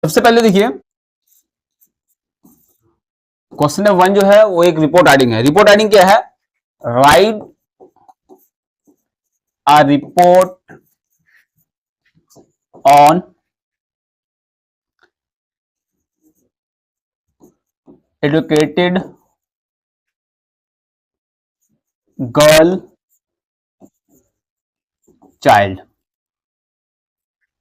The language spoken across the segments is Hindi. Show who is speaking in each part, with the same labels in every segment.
Speaker 1: सबसे पहले देखिए क्वेश्चन नंबर 1 जो है वो एक रिपोर्ट राइटिंग है। रिपोर्ट राइटिंग क्या है? Write a report on educated girl child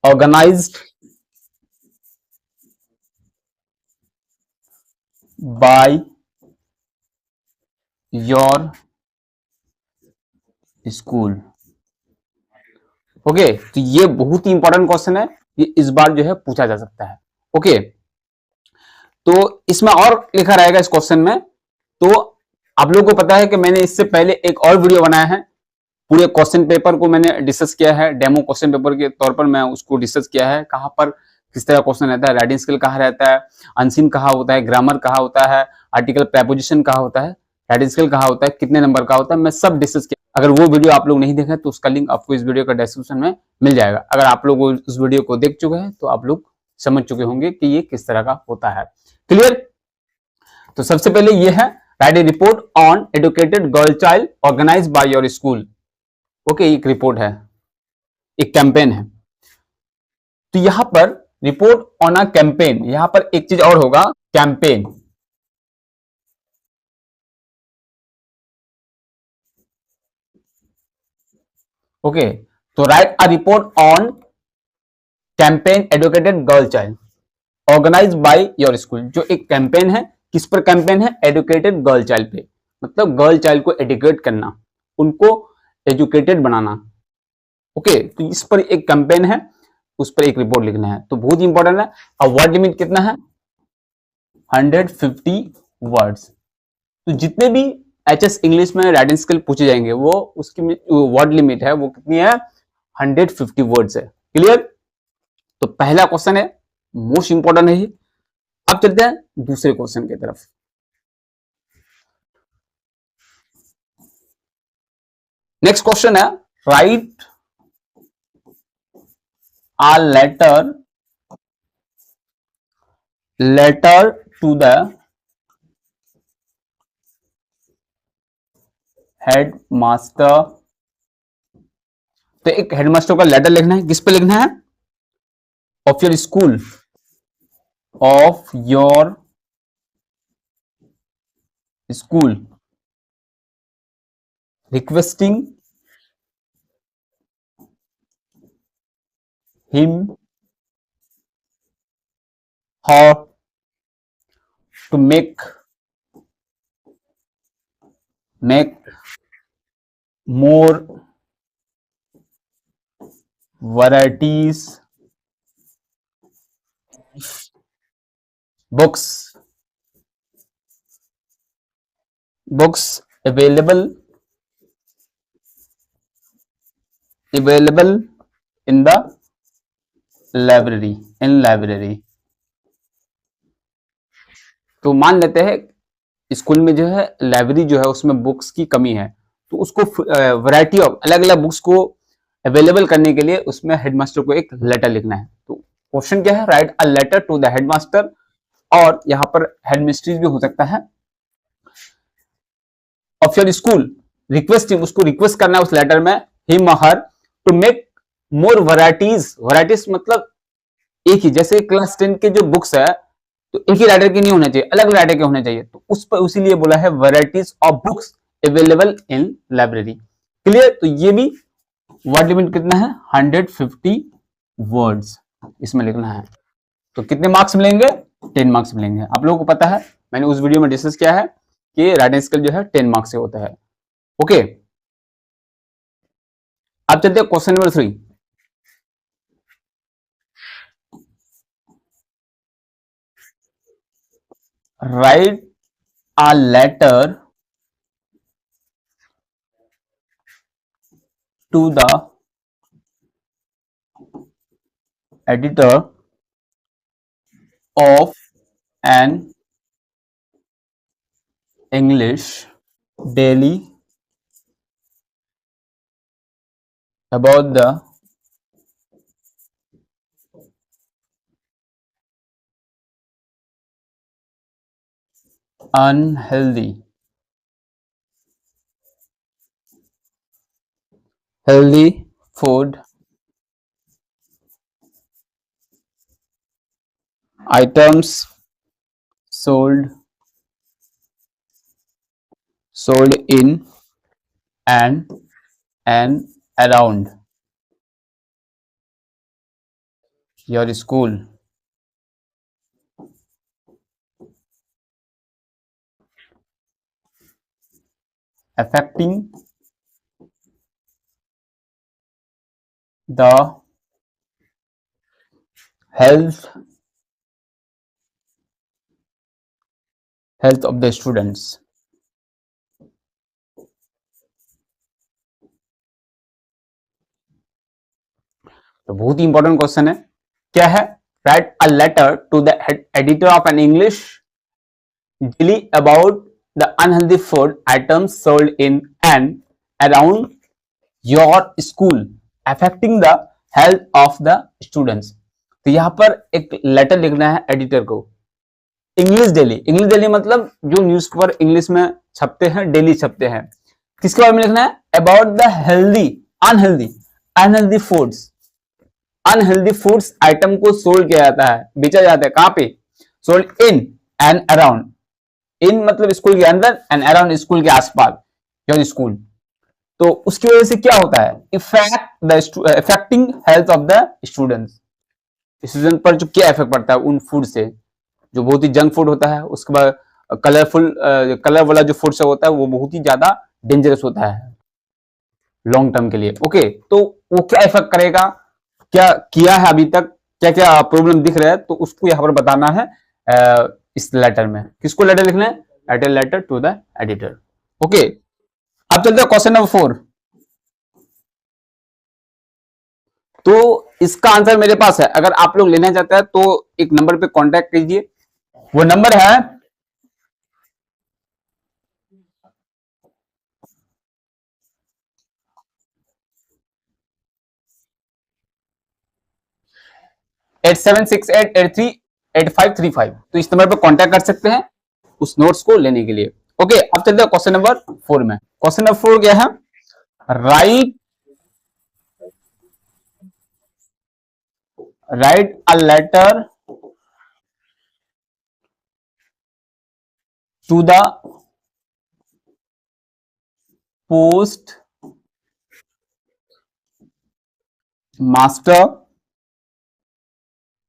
Speaker 1: organised by your school. Okay, तो ये बहुत ही इंपॉर्टेंट क्वेश्चन है, ये इस बार जो है पूछा जा सकता है। ओके, तो इसमें और लिखा रहेगा इस क्वेश्चन में। तो आप लोगों को पता है कि मैंने इससे पहले एक और वीडियो बनाया है, पूरे क्वेश्चन पेपर को मैंने डिस्कस किया है, डेमो क्वेश्चन पेपर के तौर पर मैं उसको डिस्कस किया है, कहां पर किस तरह क्वेश्चन रहता है, राइटिंग स्किल कहाँ रहता है, अनसीन कहाँ होता है, ग्रामर कहाँ होता है, आर्टिकल प्रेपोजिशन कहाँ होता है, राइटिंग स्किल कहाँ होता है, कितने नंबर का होता है, मैं सब डिस्कस किया। अगर वो वीडियो आप लोग नहीं देखे तो उसका लिंक आपको इस वीडियो का डिस्क्रिप्शन में मिल जाएगा। अगर आप लोग उस वीडियो को देख चुके हैं तो आप लोग समझ चुके होंगे कि ये किस तरह का होता है। क्लियर? तो सबसे पहले ये है write a report on educated girl child organise by your school. Okay, एक रिपोर्ट है, एक कैंपेन है। तो यहां पर रिपोर्ट ऑन अ कैंपेन, यहां पर एक चीज और होगा, कैंपेन। ओके, तो write a report on campaign educated girl child organise by your school. जो एक कैंपेन है, किस पर कैंपेन है? एडुकेटेड गर्ल चाइल्ड पे, मतलब गर्ल चाइल्ड को एडुकेट करना, उनको एजुकेटेड बनाना। ओके, तो इस पर एक कैंपेन है, उस पर एक रिपोर्ट लिखना है, तो बहुत इंपॉर्टेंट है। अब वर्ड लिमिट कितना है? 150 वर्ड्स। तो जितने भी एचएस इंग्लिश में राइटिंग स्किल पूछे जाएंगे वो उसकी वर्ड लिमिट है वो कितनी है? 150 वर्ड्स है। क्लियर? तो पहला क्वेश्चन है, मोस्ट इंपॉर्टेंट है ये। अब चलते हैं दूसरे क्वेश्चन की तरफ। नेक्स्ट क्वेश्चन है, write a letter to the head master. तो एक हेडमास्टर का लेटर लिखना है, किस पे लिखना है? Of your school, of your school, requesting him her to make more varieties books books available in the library। तो मान लेते हैं स्कूल में जो है लाइब्रेरी जो है उसमें बुक्स की कमी है, तो उसको वैरायटी ऑफ अलग अलग बुक्स को अवेलेबल करने के लिए उसमें हेडमास्टर को एक लेटर लिखना है। तो क्वेश्चन क्या है? Write a letter to the headmaster, और यहाँ पर हेडमिस्ट्रीज भी हो सकता है, ऑफ योर स्कूल, रिक्वेस्टिंग, उसको रिक्वेस्ट करना है उस लेटर में, him her to make more varieties. Varieties मतलब एक ही, जैसे क्लास 10 के जो बुक्स है तो एक ही राइटर के नहीं होने चाहिए, अलग राइटर के होने चाहिए, तो उस पर उसीलिए बोला है varieties of books available in library. Clear? तो ये भी वर्ड लिमिट कितना है? 150 वर्ड्स इसमें लिखना है। तो कितने मार्क्स मिलेंगे? 10 मार्क्स मिलेंगे। आप लोगों को पता है, मैंने उस वीडियो में डिस्कस किया है कि राइटिंग स्किल जो है 10 मार्क्स से होता है। ओके, अब चलते हैं question number 3। Write a letter to the editor of an English daily about the unhealthy healthy food items sold in and around your school, affecting the health of the students। तो बहुत ही इंपॉर्टेंट क्वेश्चन है। क्या है? Write a letter to the editor of an English daily about the unhealthy food items sold in and around your school affecting the health of the students। तो यहां पर एक लेटर लिखना है एडिटर को। इंग्लिश डेली मतलब जो न्यूज़पेपर इंग्लिश में छपते हैं, डेली छपते हैं। किसके बारे में लिखना है? About the healthy unhealthy unhealthy foods. Unhealthy foods item को सोल्ड किया जाता है, बेचा जाता है। कहां पे? Sold in and around. In मतलब स्कूल के अंदर एंड अराउंड स्कूल के आसपास, योर स्कूल। तो उसकी वजह से क्या होता है? Affecting health of the students. Student पर जो क्या इफेक्ट पड़ता है उन फूड से, जो बहुत ही जंक फूड होता है। उसके बाद कलर वाला जो फूड से होता है वो बहुत ही ज्यादा डेंजरस होता है लॉन्ग टर्म के लिए। ओके, तो वो क्या इफेक्ट करेगा, क्या किया है अभी तक, क्या क्या प्रॉब्लम दिख रहा है, तो उसको यहां पर बताना है इस लेटर में। किसको लेटर लिखना है? Write a letter to the editor. Okay, अब चलते हैं क्वेश्चन नंबर 4। तो इसका आंसर मेरे पास है। अगर आप लोग लेना चाहते हैं तो एक नंबर पे कांटेक्ट कीजिए। वो नंबर है 8768838535। तो इस नंबर पे कांटेक्ट कर सकते हैं उस नोट्स को लेने के लिए। ओके, अब चलते हैं क्वेश्चन नंबर 4 में। क्वेश्चन नंबर 4 क्या है? Write a letter to the post master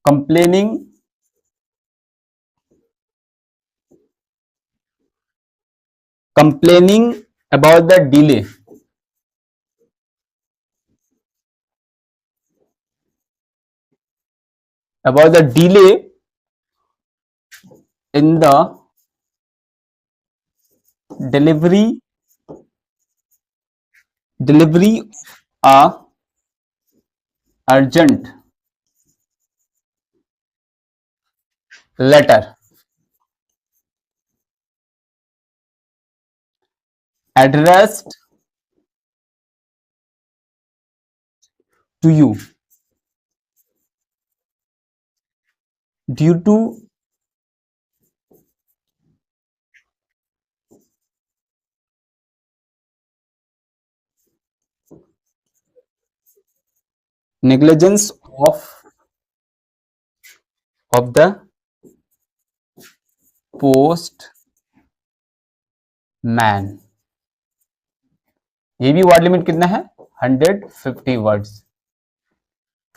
Speaker 1: complaining about the delay in the delivery a urgent letter addressed to you due to negligence of the postman। ये भी वर्ड लिमिट कितना है? 150 वर्ड्स।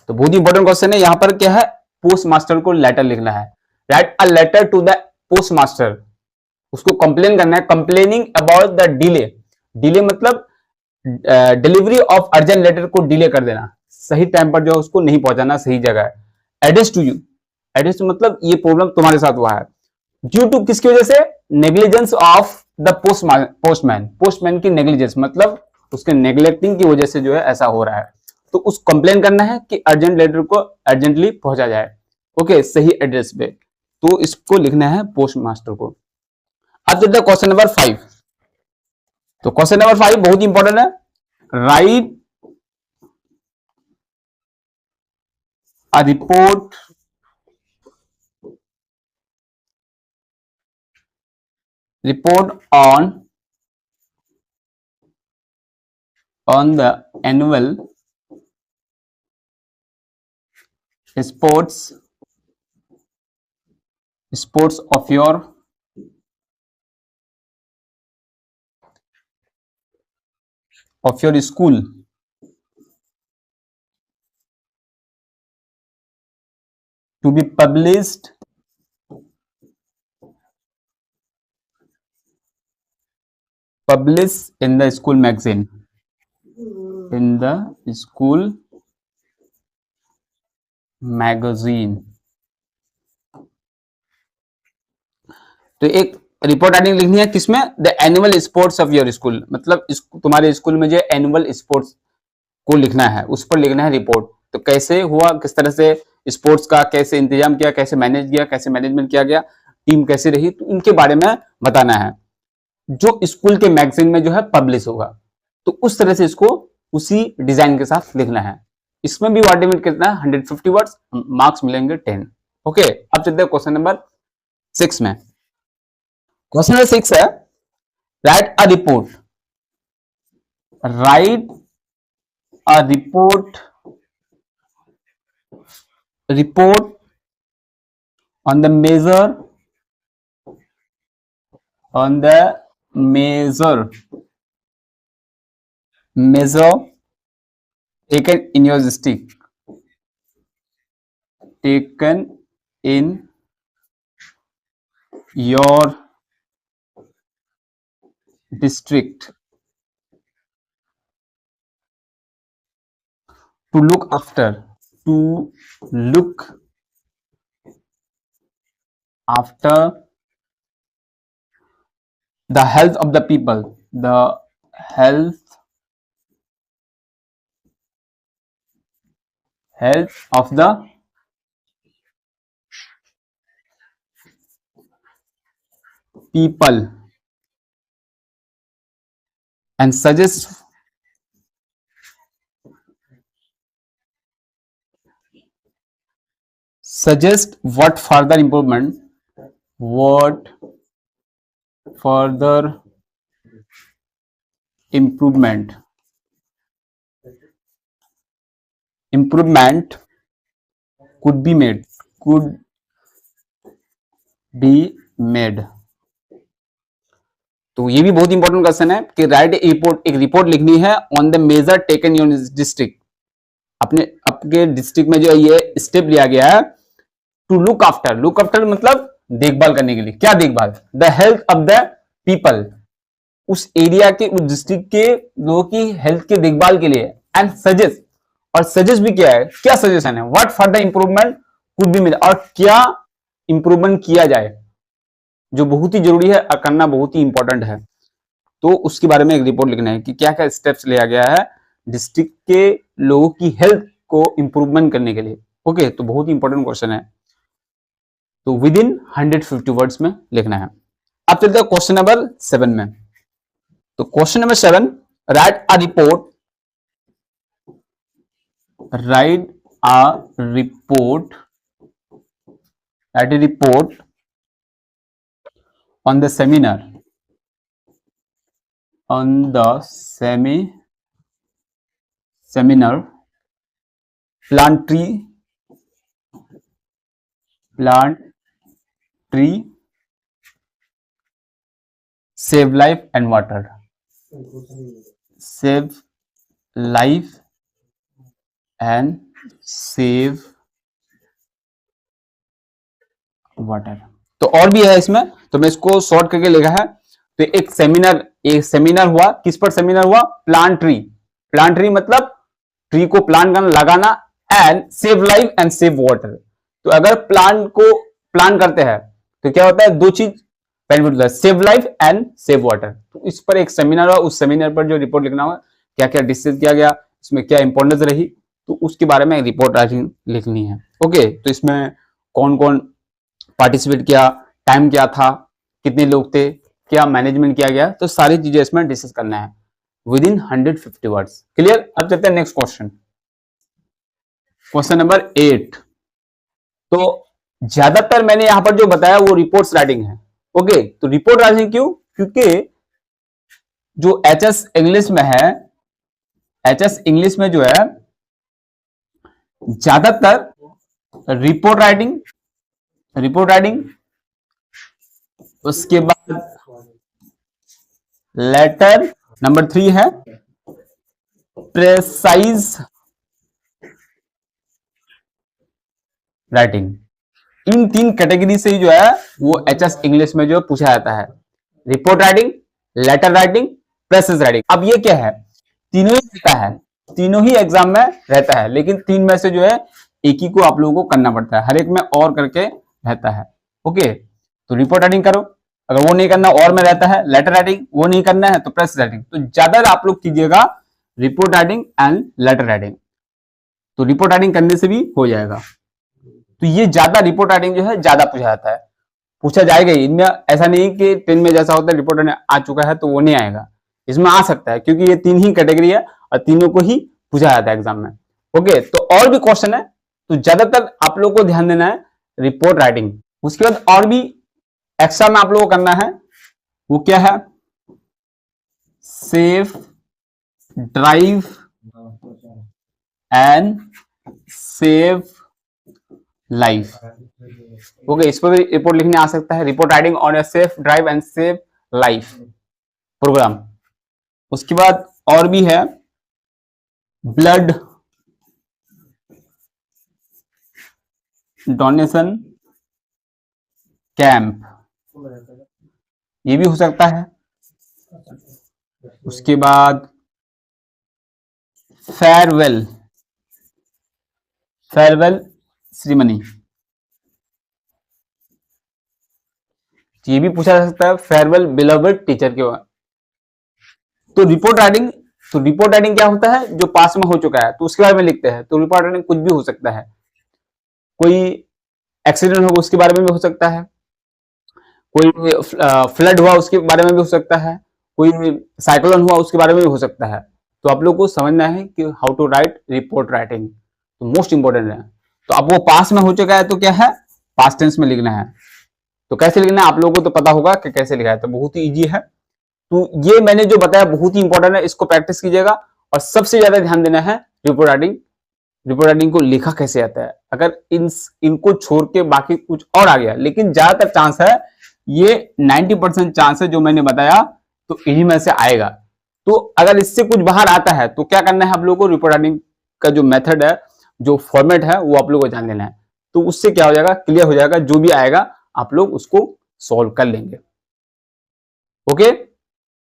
Speaker 1: तो बहुत ही इंपॉर्टेंट क्वेश्चन है। यहां पर क्या है? पोस्ट मास्टर को लेटर लिखना है। Write a letter to the post master. उसको कंप्लेन करना है, complaining about the delay. Delay मतलब डिलीवरी ऑफ अर्जेंट लेटर को डिले कर देना, सही टाइम पर जो उसको नहीं पहुंचाना सही जगह। एड्रेस टू यू, एड्रेस मतलब ये प्रॉब्लम तुम्हारे साथ हुआ है। ड्यू टू किसकी वजह से? Negligence of the postman. Postman की नेग्लिजेंस मतलब उसके नेग्लेक्टिंग की वजह से जो है ऐसा हो रहा है। तो उस कंप्लेन करना है कि अर्जेंट लेटर को अर्जेंटली पहुंचा जाए। ओके, सही एड्रेस पे। तो इसको लिखना है पोस्ट मास्टर को। अब चलते हैं क्वेश्चन नंबर 5। तो क्वेश्चन नंबर 5 बहुत इंपॉर्टेंट है। Write a report report on the annual sports of your school to be published in the school magazine, in the school magazine। तो एक रिपोर्ट राइटिंग लिखनी है किसमें, the annual sports of your school, मतलब तुम्हारे स्कूल में जो एनुअल स्पोर्ट्स को लिखना है उस पर लिखना है रिपोर्ट। तो कैसे हुआ, किस तरह से स्पोर्ट्स का कैसे इंतजाम किया, कैसे मैनेज किया, कैसे मैनेजमेंट किया गया, टीम कैसे रही, तो इनके बारे में बताना है जो स्कूल के मैगजीन में जो है पब्लिश होगा। तो उस तरह से इसको उसी डिजाइन के साथ लिखना है। इसमें भी वर्ड लिमिट कितना है 150 वर्ड्स, मार्क्स मिलेंगे 10। ओके, अब चलते हैं क्वेश्चन नंबर 6 में। क्वेश्चन नंबर 6 है write a report, right a report on the measure taken in your district, to look after the health of the people, and suggest what further improvement could be made तो ये भी बहुत इंपॉर्टेंट क्वेश्चन है कि राइट एक रिपोर्ट लिखनी है on the measure taken in district, अपने आपके डिस्ट्रिक्ट में जो ये स्टेप लिया गया है। टू लुक आफ्टर मतलब देखभाल करने के लिए, क्या देखभाल, the health of the people, उस एरिया के उस डिस्ट्रिक्ट के लोगों की हेल्थ के देखभाल के लिए। एंड सजेस्ट, और सजेस्ट भी क्या है, क्या सजेशन है, what for the improvement could be made, और क्या इंप्रूवमेंट किया जाए, जो बहुत ही जरूरी है और करना बहुत ही इंपॉर्टेंट है। तो उसके बारे में एक रिपोर्ट लिखना है कि क्या क्या स्टेप्स लिया गया है डिस्ट्रिक्ट के लोगों की हेल्थ को इंप्रूवमेंट करने के लिए। ओके, तो बहुत ही इंपॉर्टेंट क्वेश्चन है, तो विद इन 150 वर्ड्स में लिखना है। अब चलते हैं क्वेश्चन नंबर 7 में। तो question number 7, right a report on the seminar plant tree save life and water, save life and save water. तो और भी है इसमें, तो मैं इसको शॉर्ट करके लिखा है। तो एक सेमिनार हुआ, किस पर सेमिनार हुआ, प्लांट ट्री मतलब ट्री को प्लांट करना, लगाना, and save life and save water. तो अगर प्लांट को प्लांट करते हैं तो क्या होता है, दो चीज बेनिफिट होता है, save life and save water. तो इस पर एक सेमिनार हुआ, उस सेमिनार पर जो रिपोर्ट लिखना होगा, क्या क्या डिस्कस किया गया, इसमें क्या इंपॉर्टेंस रही, तो उसके बारे में रिपोर्ट राइटिंग लिखनी है। ओके, तो इसमें कौन कौन पार्टिसिपेट किया, टाइम क्या था, कितने लोग थे, क्या मैनेजमेंट किया गया, तो सारी चीजें इसमें डिस्कस करना है विद इन 150 वर्ड्स। क्लियर। अब चलते हैं नेक्स्ट क्वेश्चन, क्वेश्चन नंबर 8। तो ज्यादातर मैंने यहां पर जो बताया वो रिपोर्ट्स राइटिंग है। ओके, तो रिपोर्ट राइटिंग क्यों, क्योंकि जो एचएस इंग्लिश में है, एचएस इंग्लिश में जो है ज्यादातर रिपोर्ट राइटिंग, उसके बाद लेटर, नंबर 3 है प्रेसाइज राइटिंग। इन 3 कैटेगरी से ही जो है वो एचएस इंग्लिश में जो पूछा जाता है, report writing, letter writing, precis writing. अब ये क्या है, तीनों ही रहता है, तीनों ही एग्जाम में रहता है, लेकिन 3 में से जो है एक ही को आप लोगों को करना पड़ता है, हर एक में और करके रहता है। ओके, तो रिपोर्ट राइटिंग करो, अगर वो नहीं करना और में रहता है लेटर राइटिंग, वो नहीं करना है तो प्रेस राइटिंग। तो ज्यादा आप लोग कीजिएगा report writing and later writing, तो रिपोर्ट राइटिंग करने से भी हो जाएगा। तो ये ज्यादा रिपोर्ट राइटिंग जो है ज्यादा पूछा जाता है, पूछा जाएगा ही। इनमें ऐसा नहीं कि 10 में जैसा होता है रिपोर्ट राइटिंग आ चुका है तो वो नहीं आएगा, इसमें आ सकता है, क्योंकि ये 3 ही कैटेगरी है और तीनों को ही पूछा जाता है एग्जाम में। ओके, तो और भी क्वेश्चन है, तो ज्यादातर आप लोग को ध्यान देना है रिपोर्ट राइटिंग। उसके बाद और भी एक्स्ट्रा में आप लोगों को करना है, वो क्या है, safe drive and safe life. Okay, इस पर भी रिपोर्ट लिखने आ सकता है, report writing on a safe drive and safe life programme. उसके बाद और भी है ब्लड डोनेशन कैंप, ये भी हो सकता है। उसके बाद फेयरवेल सेरेमनी, ये भी पूछा जा सकता है, फेयरवेल बिलवड टीचर के बाद। तो रिपोर्ट राइटिंग क्या होता है, जो पास में हो चुका है तो उसके बारे में लिखते हैं। तो रिपोर्ट राइटिंग कुछ भी हो सकता है, कोई एक्सीडेंट होगा उसके बारे में भी हो सकता है, कोई फ्लड हुआ उसके बारे में भी हो सकता है, कोई साइक्लोन हुआ उसके बारे में भी हो सकता है। तो आप लोग को समझना है कि how to write report writing, तो मोस्ट इंपॉर्टेंट है। तो अब वो पास में हो चुका है तो क्या है, पास्ट टेंस में लिखना है। तो कैसे लिखना है आप लोगों को तो पता होगा कि कैसे लिखा है, तो बहुत ही ईजी है। तो ये मैंने जो बताया बहुत ही इंपॉर्टेंट है, इसको प्रैक्टिस कीजिएगा। और सबसे ज्यादा ध्यान देना है रिपोर्ट राइटिंग को लिखा कैसे आता है। अगर इनको छोड़ के बाकी कुछ और आ गया, लेकिन ज्यादातर चांस है, ये 90% चांस है जो मैंने बताया तो इन्हीं में से आएगा। तो अगर इससे कुछ बाहर आता है तो क्या करना है आप लोगों को, रिपोर्ट राइटिंग का जो मेथड है, जो फॉर्मेट है, वो आप लोगों को जान लेना है। तो उससे क्या हो जाएगा, क्लियर हो जाएगा, जो भी आएगा आप लोग उसको सॉल्व कर लेंगे। ओके।